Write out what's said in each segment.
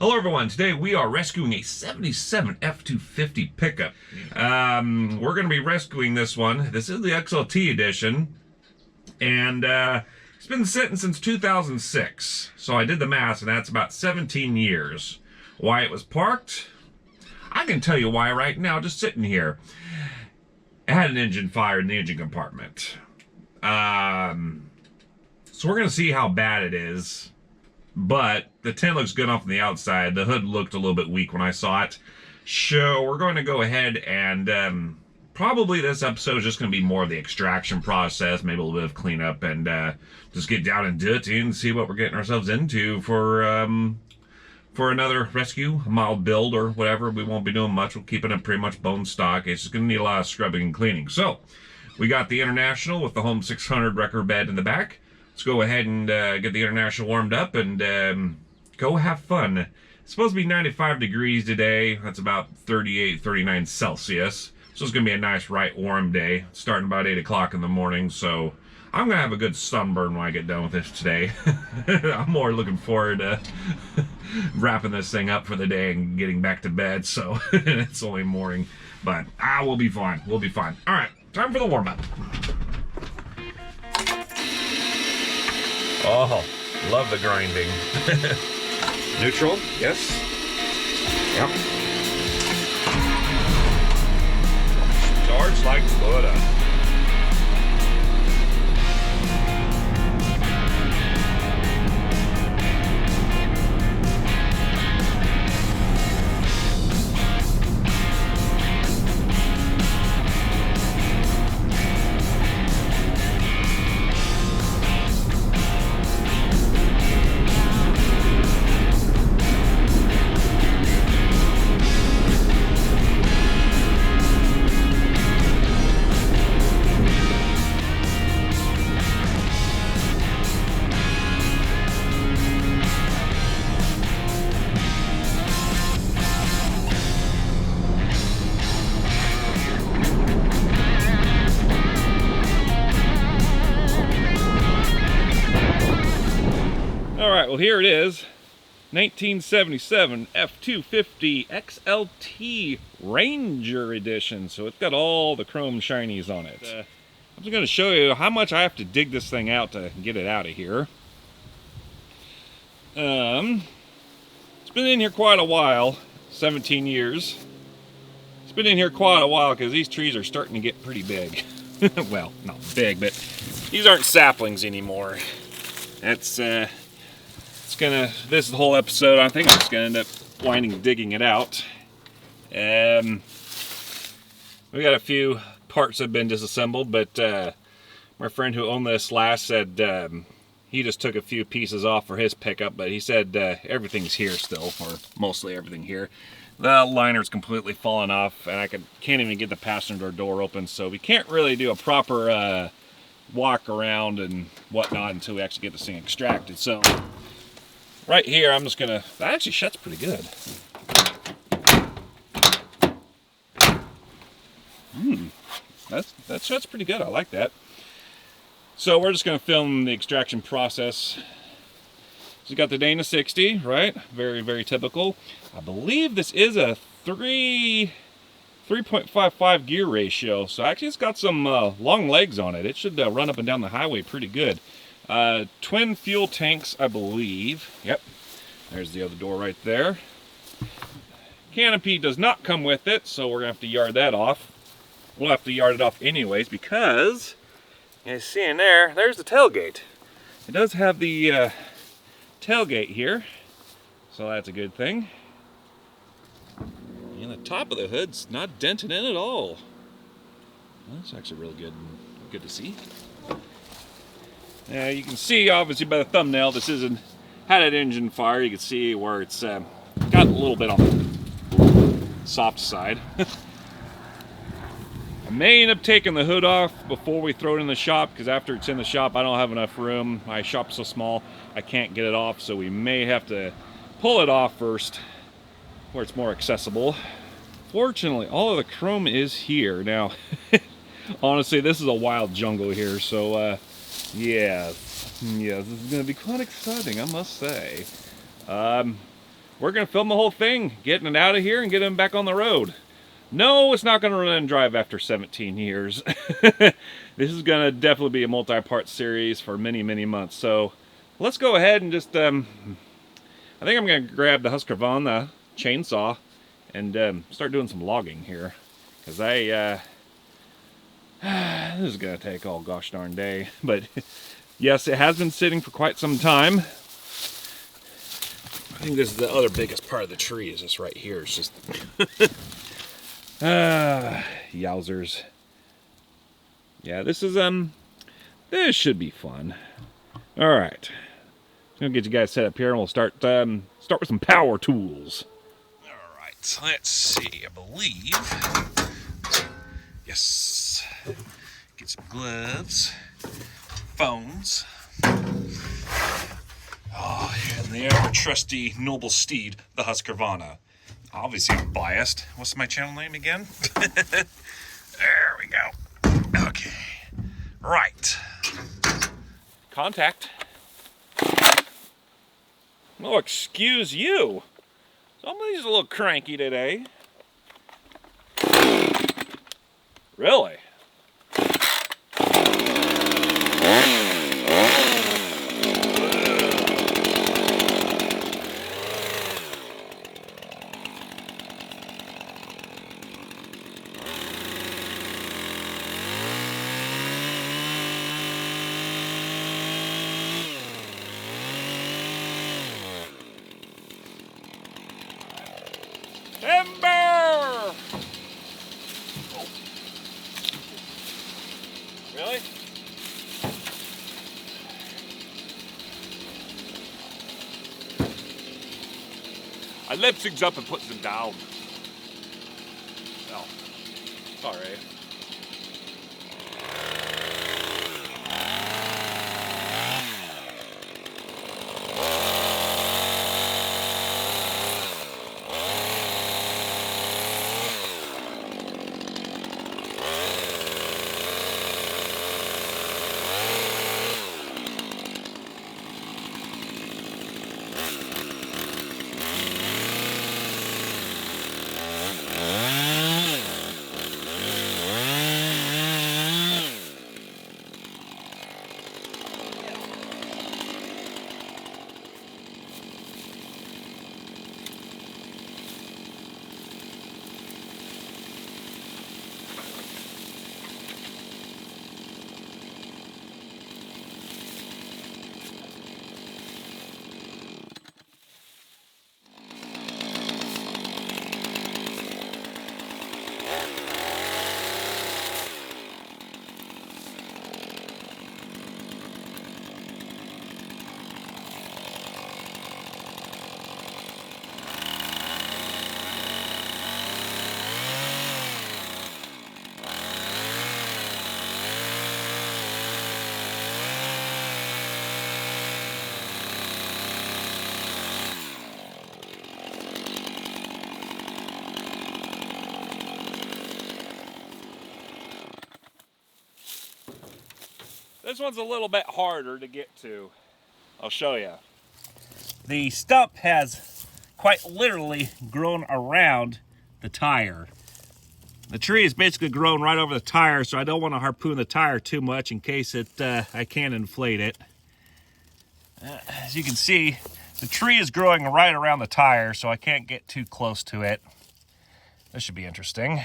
Hello everyone, today we are rescuing a 77 F250 pickup. We're going to be rescuing this one. This is the XLT edition, and it's been sitting since 2006. So I did the math, and that's about 17 years. Why it was parked? I can tell you why right now, just sitting here. It had an engine fire in the engine compartment. So we're going to see how bad it is. But the tent looks good off on the outside. The hood looked a little bit weak when I saw it. So we're going to go ahead and probably this episode is just going to be more of the extraction process, maybe a little bit of cleanup, and just get down and dirty and see what we're getting ourselves into for another rescue, a mild build or whatever. We won't be doing much. We'll keep it pretty much bone stock. It's just going to need a lot of scrubbing and cleaning. So we got the International with the Home 600 wrecker bed in the back. Let's go ahead and get the International warmed up and go have fun. It's supposed to be 95 degrees today. That's about 38, 39 Celsius. So it's going to be a nice, right, warm day. Starting about 8 o'clock in the morning. So I'm going to have a good sunburn when I get done with this today. I'm more looking forward to wrapping this thing up for the day and getting back to bed. So it's only morning. But we'll be fine. We'll be fine. All right, time for the warm-up. Oh, love the grinding. Neutral, yes. Yep. Starts like butter. Alright, well here it is, 1977 F250 XLT Ranger edition. So it's got all the chrome shinies on it. I'm just going to show you how much I have to dig this thing out to get it out of here. It's been in here quite a while, 17 years. It's been in here quite a while because these trees are starting to get pretty big. Well, not big, but these aren't saplings anymore. That's this is the whole episode. I think I'm just gonna end up digging it out. We got a few parts that have been disassembled, but my friend who owned this last said he just took a few pieces off for his pickup, but he said everything's here still, or mostly everything here. The liner's completely fallen off, and I can't even get the passenger door open, so we can't really do a proper walk around and whatnot until we actually get this thing extracted. So right here, I'm just gonna, that actually shuts pretty good. That shuts pretty good, I like that. So we're just gonna film the extraction process. So you got the Dana 60, right? Very, very typical. I believe this is a 3.55 gear ratio. So actually it's got some long legs on it. It should run up and down the highway pretty good. Twin fuel tanks, I believe. Yep, there's the other door right there. Canopy does not come with it, so we're gonna have to yard that off. We'll have to yard it off anyways because, as you see in there, there's the tailgate. It does have the tailgate here, so that's a good thing. And the top of the hood's not dented in at all. That's actually really good to see. You can see, obviously, by the thumbnail, this had an engine fire. You can see where it's got a little bit on the soft side. I may end up taking the hood off before we throw it in the shop, because after it's in the shop, I don't have enough room. My shop's so small, I can't get it off, so we may have to pull it off first, where it's more accessible. Fortunately, all of the chrome is here. Now, honestly, this is a wild jungle here, so yeah, this is going to be quite exciting, I must say. We're we're going to film the whole thing, getting it out of here and getting it back on the road. No, it's not going to run and drive after 17 years. This is going to definitely be a multi-part series for many, many months. So let's go ahead and just, I think I'm going to grab the Husqvarna chainsaw and start doing some logging here. Because this is going to take all gosh darn day. But yes, it has been sitting for quite some time. I think this is the other biggest part of the tree, is this right here. It's just... yowzers. Yeah, this should be fun. Alright. I'm gonna get you guys set up here and we'll start with some power tools. Alright, let's see, I believe. Yes. Get some gloves, phones. Oh, and the ever trusty noble steed, the Husqvarna. Obviously I'm biased. What's my channel name again? There we go. Okay. Right. Contact. Oh, excuse you. Somebody's a little cranky today. Really? Timber! Really? I lift things up and put them down. Oh, sorry. This one's a little bit harder to get to. I'll show you. The stump has quite literally grown around the tire. The tree is basically grown right over the tire, so I don't want to harpoon the tire too much in case I can inflate it. As you can see, the tree is growing right around the tire, so I can't get too close to it. This should be interesting.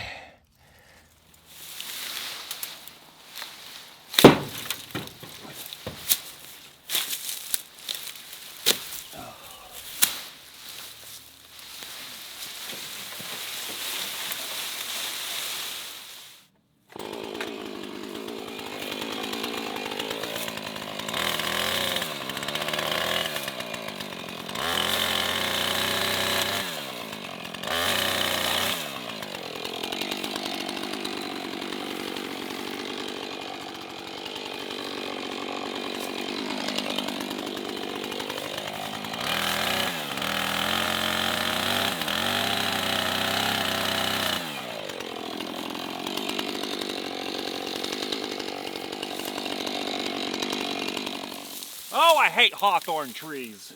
Oh, I hate hawthorn trees.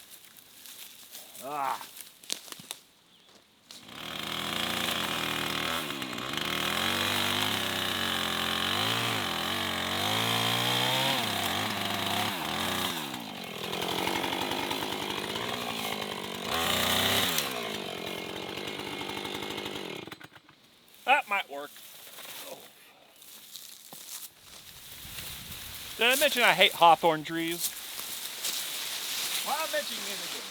Ah. that work. Oh. Did I mention I hate hawthorn trees? Well, I'll mention him again.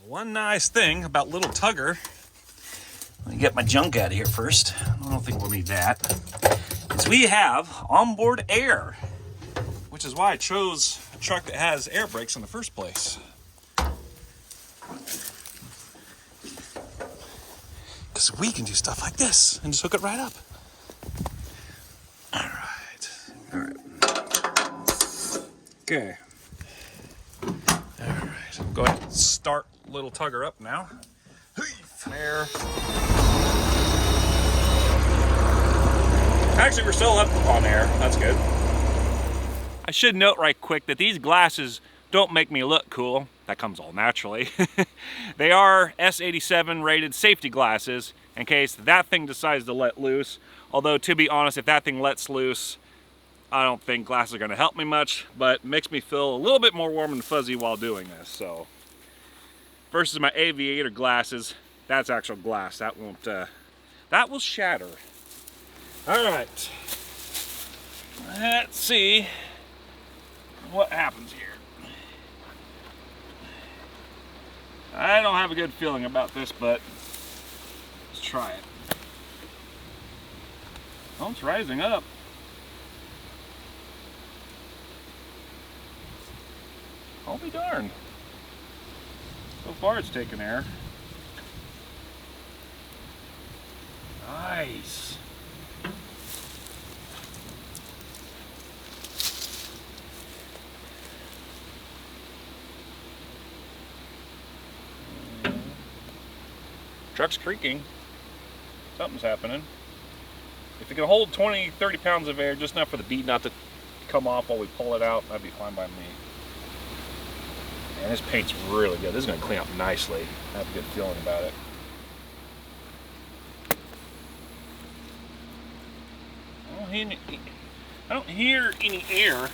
One nice thing about Lil Tugger, let me get my junk out of here first. I don't think we'll need that. Is we have onboard air, which is why I chose a truck that has air brakes in the first place. Because we can do stuff like this and just hook it right up. All right. Okay. All right. I'm going to start Lil Tugger up now. There. Actually, we're still up on air. That's good. I should note right quick that these glasses don't make me look cool. That comes all naturally. They are S87 rated safety glasses in case that thing decides to let loose. Although, to be honest, if that thing lets loose, I don't think glasses are going to help me much, but it makes me feel a little bit more warm and fuzzy while doing this. So, versus my aviator glasses, that's actual glass. That won't, that will shatter. All right. Let's see what happens here. I don't have a good feeling about this, but let's try it. Oh, it's rising up. I'll be darned. So far it's taken air. Nice. Truck's creaking. Something's happening. If it can hold 20-30 pounds of air, just enough for the bead not to come off while we pull it out, that'd be fine by me. And this paint's really good. This is going to clean up nicely. I have a good feeling about it. I don't hear any air.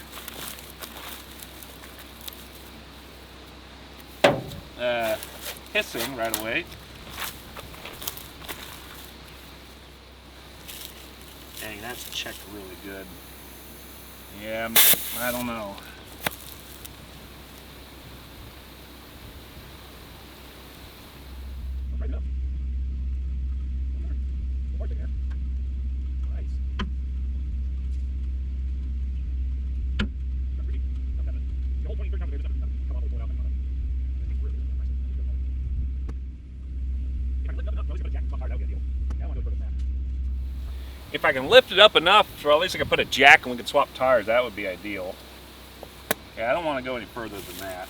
Hissing right away. Dang, that's checked really good. Yeah, I don't know. If I can lift it up enough, or at least I can put a jack and we can swap tires, that would be ideal. Yeah, I don't want to go any further than that.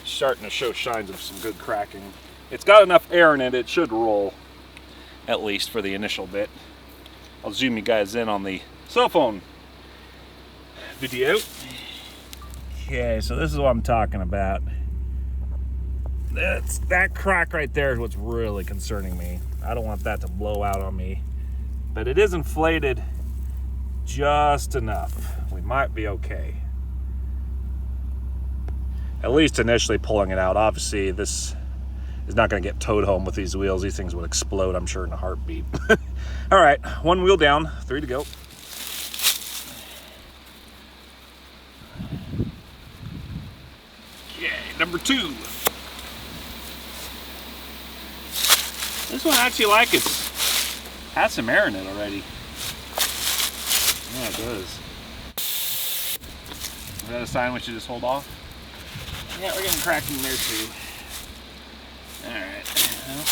It's starting to show signs of some good cracking. It's got enough air in it, it should roll, at least for the initial bit. I'll zoom you guys in on the cell phone video. Okay, so this is what I'm talking about. That crack right there is what's really concerning me. I don't want that to blow out on me. But it is inflated just enough. We might be okay. At least initially pulling it out. Obviously, this is not going to get towed home with these wheels. These things would explode, I'm sure, in a heartbeat. All right, one wheel down, 3 to go. Okay, number 2. This one I actually like. It's had some air in it already. Yeah, it does. Is that a sign we should just hold off? Yeah, we're getting cracking there too. Alright. Well,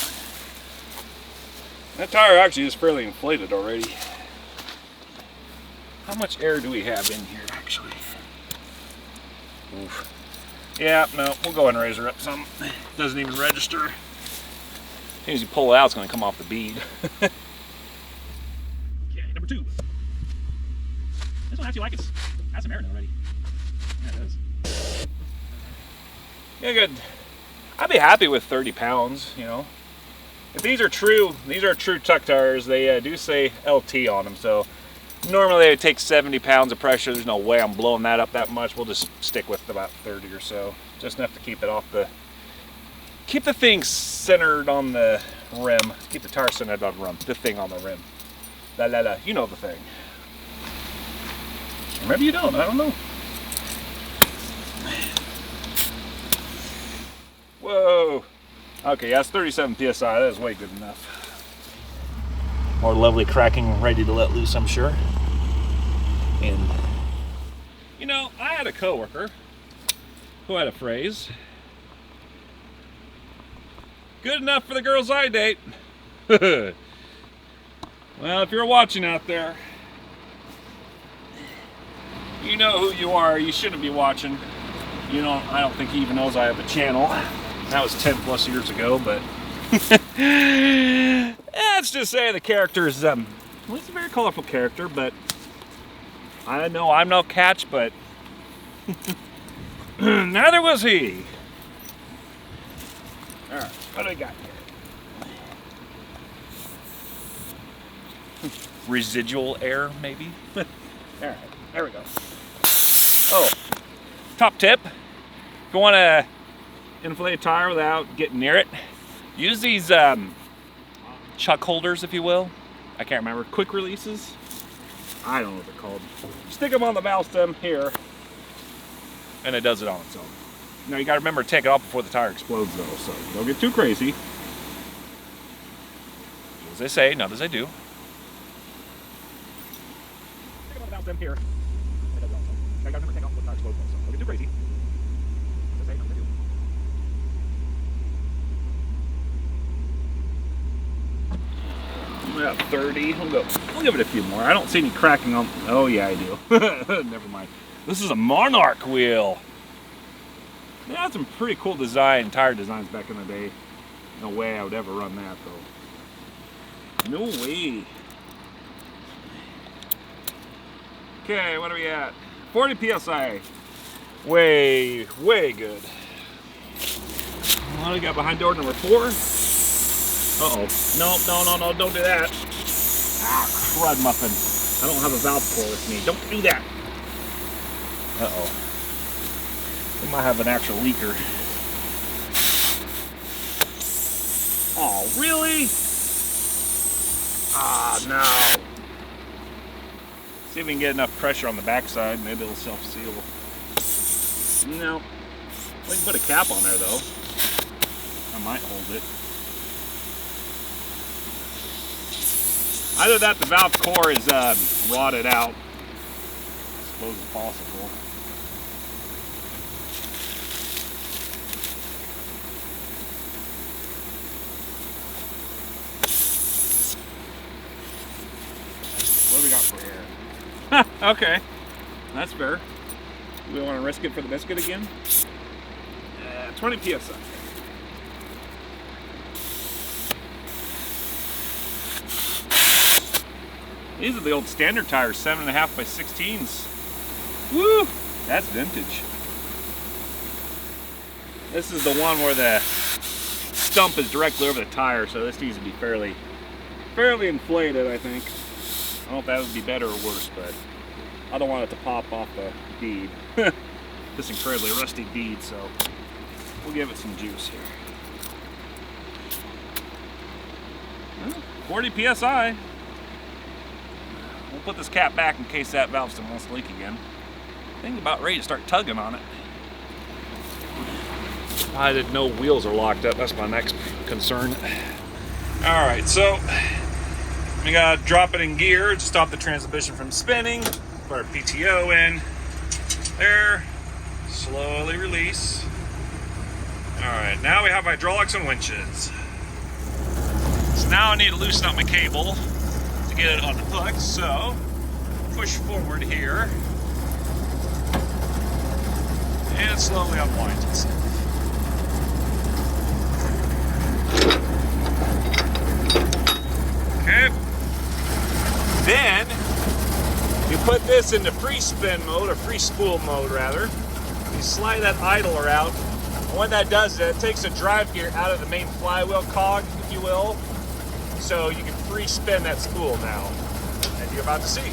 that tire actually is fairly inflated already. How much air do we have in here, actually? Oof. Yeah, no, we'll go ahead and raise her up some. Doesn't even register. As soon as you pull it out, it's going to come off the bead. Okay, number 2. This one actually like it's has some air in it already. Yeah, it does. Yeah, good. I'd be happy with 30 pounds, you know. If these are true tuck tires, they do say LT on them, so normally they would take 70 pounds of pressure. There's no way I'm blowing that up that much. We'll just stick with about 30 or so. Just enough to keep it off the, keep the thing centered on the rim. Keep the tire centered on the rim. The thing on the rim. La la la, you know the thing. Or maybe you don't, I don't know. Whoa. Okay, that's 37 PSI, that is way good enough. More lovely cracking, ready to let loose, I'm sure. And, you know, I had a coworker who had a phrase. Good enough for the girls I date. Well, if you're watching out there, you know who you are. You shouldn't be watching. You know, I don't think he even knows I have a channel. That was 10 plus years ago, but let's just say the character is, well, he's a very colorful character, but I know I'm no catch, but neither was he. All right, what do we got here? Residual air, maybe? All right, there we go. Oh, top tip, if you want to inflate a tire without getting near it, use these chuck holders, if you will. I can't remember. Quick releases? I don't know what they're called. Stick them on the valve stem here, and it does it on its own. Now you gotta remember to take it off before the tire explodes though, so don't get too crazy. Do as they say, not as they do. Stick them on the valve stem here. It does it on its own. Now you gotta remember to take it off before the tire explodes though, so don't get too crazy. As they say, not as they do. About 30. We'll give it a few more. I don't see any cracking on. Oh yeah, I do. Never mind. This is a Monarch wheel. They had some pretty cool tire designs back in the day. No way I would ever run that though. No way. Okay, what are we at? 40 PSI. Way good. What do we got behind door number 4? Uh-oh. No, don't do that. Ah, crud muffin. I don't have a valve core with me. Don't do that. Uh-oh. We might have an actual leaker. Oh, really? Ah, no. See if we can get enough pressure on the backside. Maybe it'll self-seal. No. We can put a cap on there, though. I might hold it. Either that, the valve core is rotted out. I suppose it's possible. What do we got for air? Okay, that's fair. Do we want to risk it for the biscuit again? 20 PSI. These are the old standard tires, 7.5 by 16s. Woo! That's vintage. This is the one where the stump is directly over the tire, so this needs to be fairly inflated, I think. I don't know if that would be better or worse, but I don't want it to pop off the bead. This incredibly rusty bead, so we'll give it some juice here. 40 PSI. We'll put this cap back in case that valve stem wants to leak again. I think about ready to start tugging on it. I didn't know wheels are locked up. That's my next concern. All right, so we gotta drop it in gear to stop the transmission from spinning. Put our PTO in there. Slowly release. Alright, now we have hydraulics and winches. So now I need to loosen up my cable to get it unhooked, so push forward here. And slowly unwind itself. Okay. Then you put this into free spin mode, or free spool mode rather. You slide that idler out. And what that does is it takes the drive gear out of the main flywheel cog, if you will. So you can free spin that spool now. And you're about to see.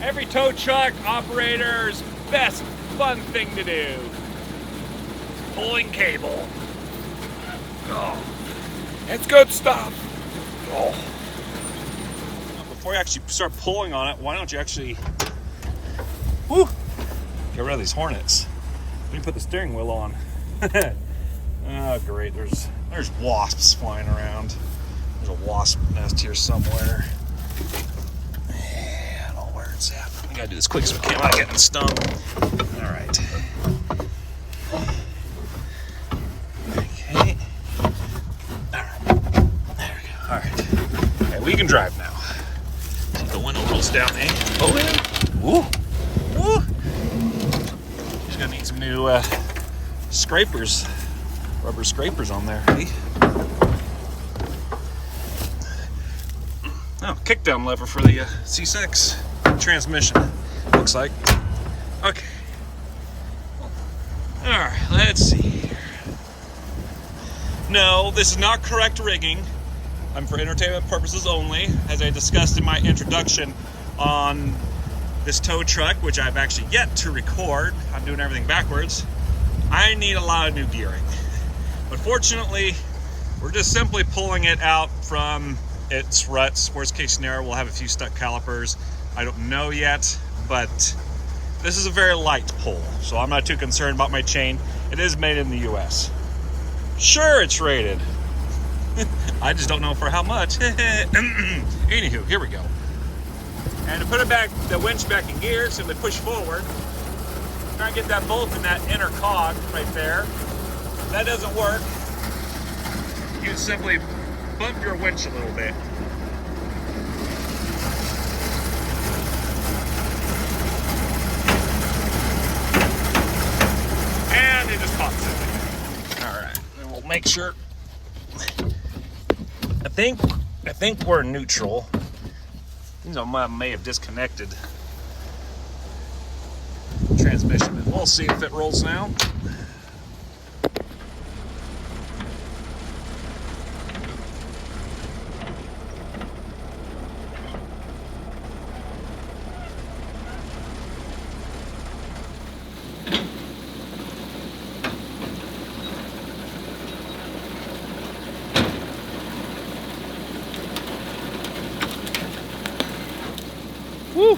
Every tow truck operator's best fun thing to do. Pulling cable. Oh, it's good stuff. Oh. Before you actually start pulling on it, why don't you actually get rid of these hornets? Let me put the steering wheel on. Oh, great. There's wasps flying around. There's a wasp nest here somewhere. I don't know where it's at. I gotta do this quick so we can't get stung. All right. Okay. All right. There we go. All right. Okay, we can drive now. See the window rolls down, eh? Oh yeah. Woo. Woo. Just gonna need some new scrapers, rubber scrapers on there. Eh? Oh, kickdown lever for the C6 transmission, looks like. Okay. Alright, let's see here. No, this is not correct rigging. I'm for entertainment purposes only, as I discussed in my introduction on this tow truck, which I've actually yet to record. I'm doing everything backwards. I need a lot of new gearing. But fortunately, we're just simply pulling it out from its ruts. Worst case scenario, we'll have a few stuck calipers. I don't know yet, but this is a very light pull, so I'm not too concerned about my chain. It is made in the US. Sure, it's rated. I just don't know for how much. Anywho, here we go. And to put it back, the winch back in gear, simply push forward. Try and get that bolt in that inner cog right there. If that doesn't work, you simply bump your winch a little bit. And it just pops in. Alright, and we'll make sure. I think we're neutral. I may have disconnected transmission. We'll see if it rolls now. Woo!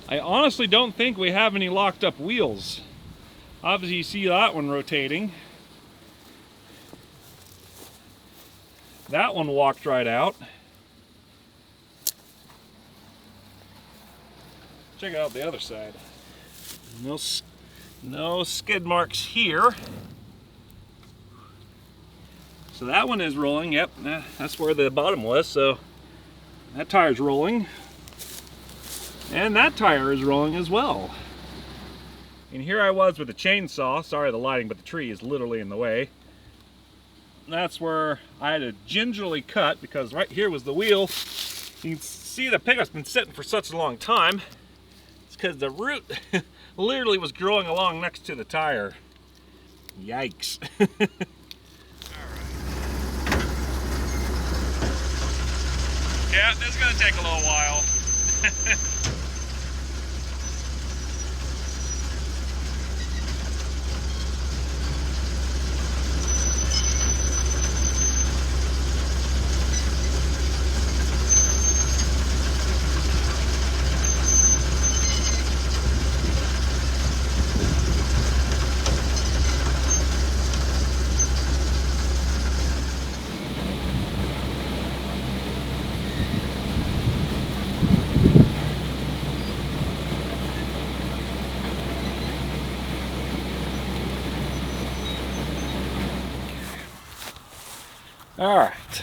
I honestly don't think we have any locked up wheels. Obviously you see that one rotating. That one walked right out. Check out the other side. No skid marks here. So that one is rolling. Yep, that's where the bottom was. So that tire's rolling. And that tire is rolling as well. And here I was with a chainsaw. Sorry the lighting, but the tree is literally in the way. That's where I had to gingerly cut, because right here was the wheel. You can see the pickup's been sitting for such a long time. It's because the root literally was growing along next to the tire. Yikes. Yeah, this is gonna take a little while. All right.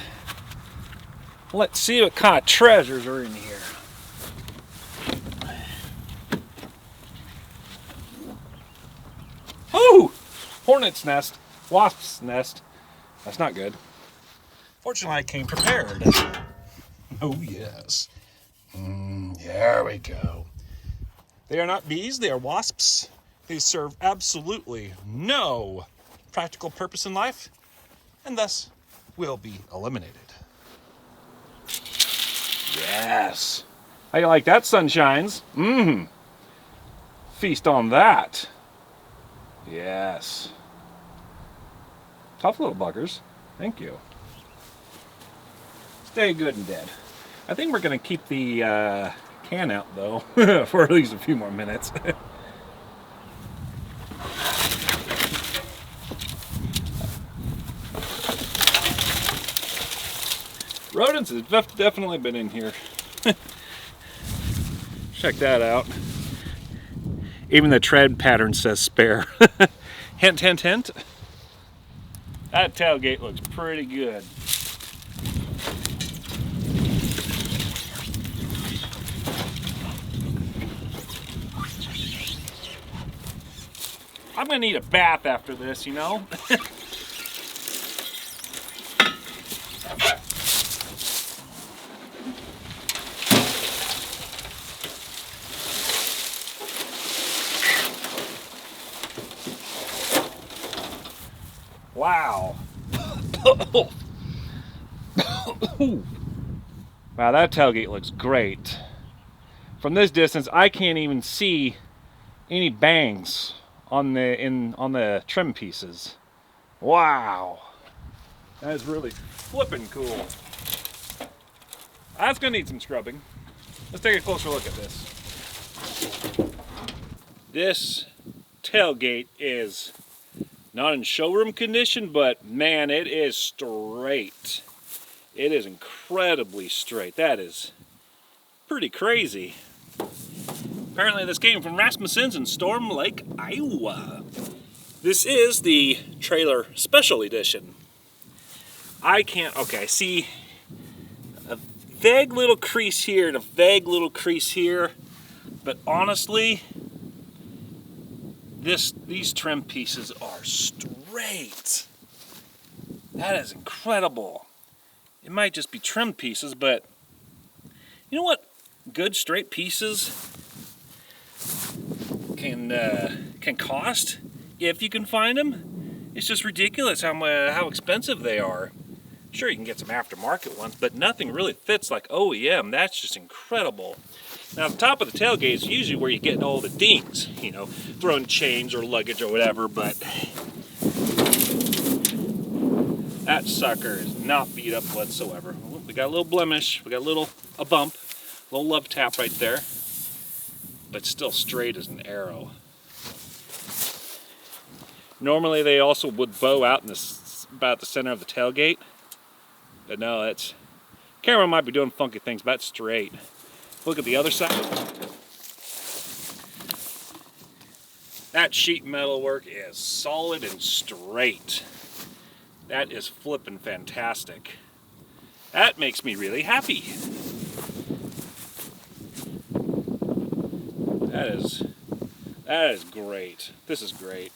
Let's see what kind of treasures are in here. Oh! Hornet's nest. Wasp's nest. That's not good. Fortunately, I came prepared. Oh, yes. There we go. They are not bees, they are wasps. They serve absolutely no practical purpose in life, and thus will be eliminated. Yes. How you like that, sunshines? Feast on that. Yes. Tough little buggers. Thank you. Stay good and dead. I think we're going to keep the can out, though, for at least a few more minutes. Rodents have definitely been in here. Check that out. Even the tread pattern says spare. Hint, hint, hint. That tailgate looks pretty good. I'm gonna need a bath after this, you know? Wow. Wow, that tailgate looks great. From this distance, I can't even see any bangs on the trim pieces. Wow. That is really flippin' cool. That's gonna need some scrubbing. Let's take a closer look at this. This tailgate is not in showroom condition, but man, it is straight. It is incredibly straight. That is pretty crazy. Apparently this came from Rasmussen's in Storm Lake, Iowa. This is the trailer special edition. I see a vague little crease here and a vague little crease here, but honestly, these trim pieces are straight. That is incredible. It might just be trim pieces, but you know what good straight pieces can cost if you can find them? It's just ridiculous how expensive they are. Sure, you can get some aftermarket ones, but nothing really fits like OEM. That's just incredible. Now, the top of the tailgate is usually where you get all the dings, you know, throwing chains or luggage or whatever, but that sucker is not beat up whatsoever. We got a little blemish, we got a bump, a little love tap right there, but still straight as an arrow. Normally they also would bow out in about the center of the tailgate, but no, camera might be doing funky things, but it's straight. Look at the other side. That sheet metal work is solid and straight. That is flippin' fantastic. That makes me really happy. That is great. This is great.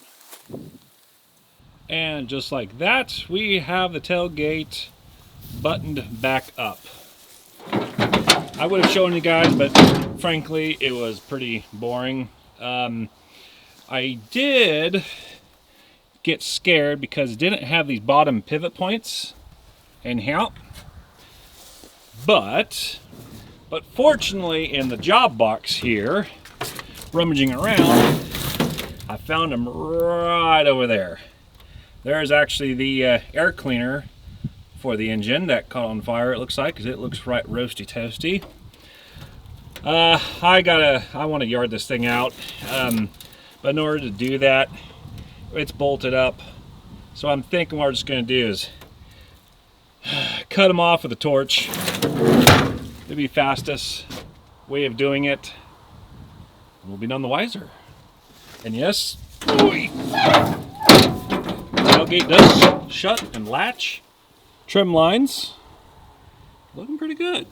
And just like that, we have the tailgate buttoned back up. I would have shown you guys, but frankly, it was pretty boring. I did get scared because it didn't have these bottom pivot points in here. But fortunately, in the job box here, rummaging around, I found them right over there. There's actually the air cleaner for the engine that caught on fire, it looks like, because it looks right roasty toasty. I want to yard this thing out, but in order to do that, it's bolted up. So I'm thinking what we're just going to do is cut them off with a torch. It'll be fastest way of doing it. We'll be none the wiser. And yes, the tailgate does shut and latch Trim lines, looking pretty good.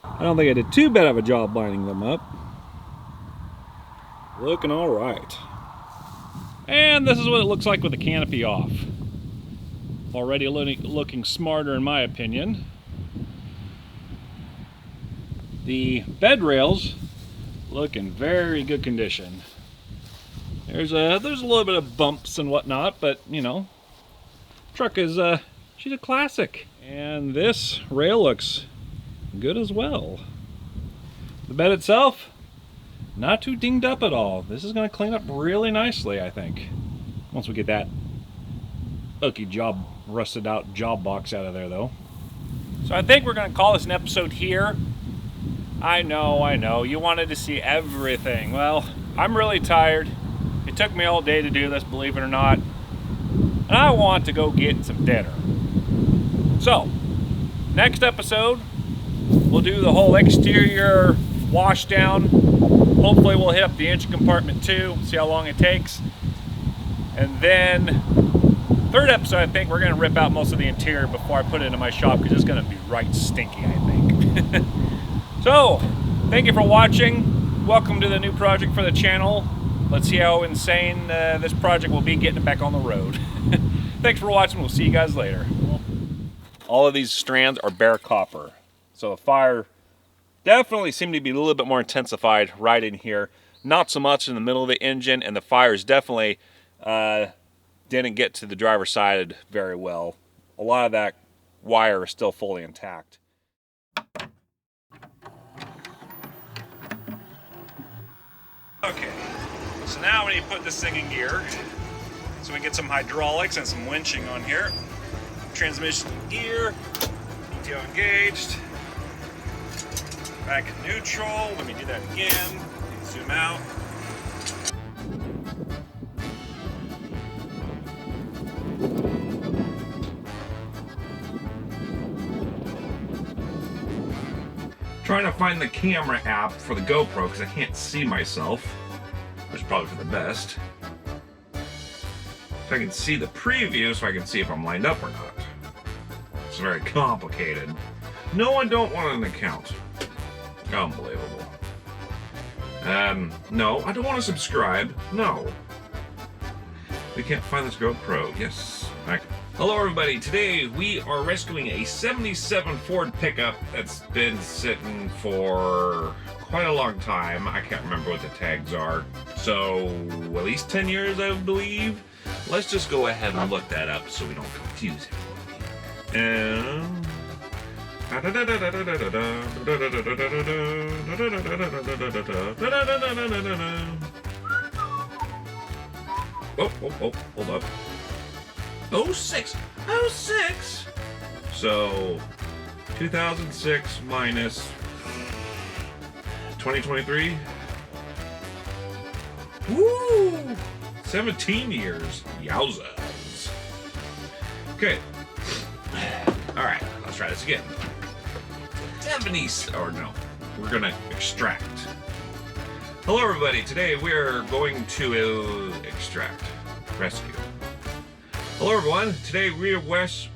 I don't think I did too bad of a job lining them up. Looking all right. And this is what it looks like with the canopy off. Already looking smarter in my opinion. The bed rails look in very good condition. There's a little bit of bumps and whatnot, but you know, truck is she's a classic. And this rail looks good as well. The bed itself, not too dinged up at all. This is going to clean up really nicely, I think, once we get that ugly job, rusted out job box out of there though. So I think we're going to call this an episode here. I know, you wanted to see everything. Well, I'm really tired. It took me all day to do this, believe it or not. And I want to go get some dinner. So, next episode, we'll do the whole exterior wash down. Hopefully we'll hit up the engine compartment too, see how long it takes. And then, third episode, I think we're gonna rip out most of the interior before I put it into my shop because it's gonna be right stinky, I think. So, thank you for watching. Welcome to the new project for the channel. Let's see how insane this project will be getting it back on the road. Thanks for watching. We'll see you guys later. All of these strands are bare copper. So the fire definitely seemed to be a little bit more intensified right in here. Not so much in the middle of the engine, and the fires definitely didn't get to the driver's side very well. A lot of that wire is still fully intact. Okay, so now we need to put this thing in gear. So we get some hydraulics and some winching on here. Transmission in gear, PTO engaged. Back in neutral, let me do that again. Zoom out. Trying to find the camera app for the GoPro because I can't see myself, which is probably for the best. So I can see the preview so I can see if I'm lined up or not. It's very complicated. No, I don't want an account. Unbelievable. No, I don't want to subscribe. No. We can't find this GoPro. Yes. Okay. Hello everybody, today we are rescuing a 77 Ford pickup that's been sitting for quite a long time. I can't remember what the tags are. So, at least 10 years I believe. Let's just go ahead and look that up so we don't confuse it. Oh, hold up. 06. So 2006 minus 2023. Woo! 17 years. Yowzas. Okay. All right, let's try this again. 70s, or no, we're gonna extract. Hello everybody, today we're going to extract, rescue. Hello everyone, today we're rescuing.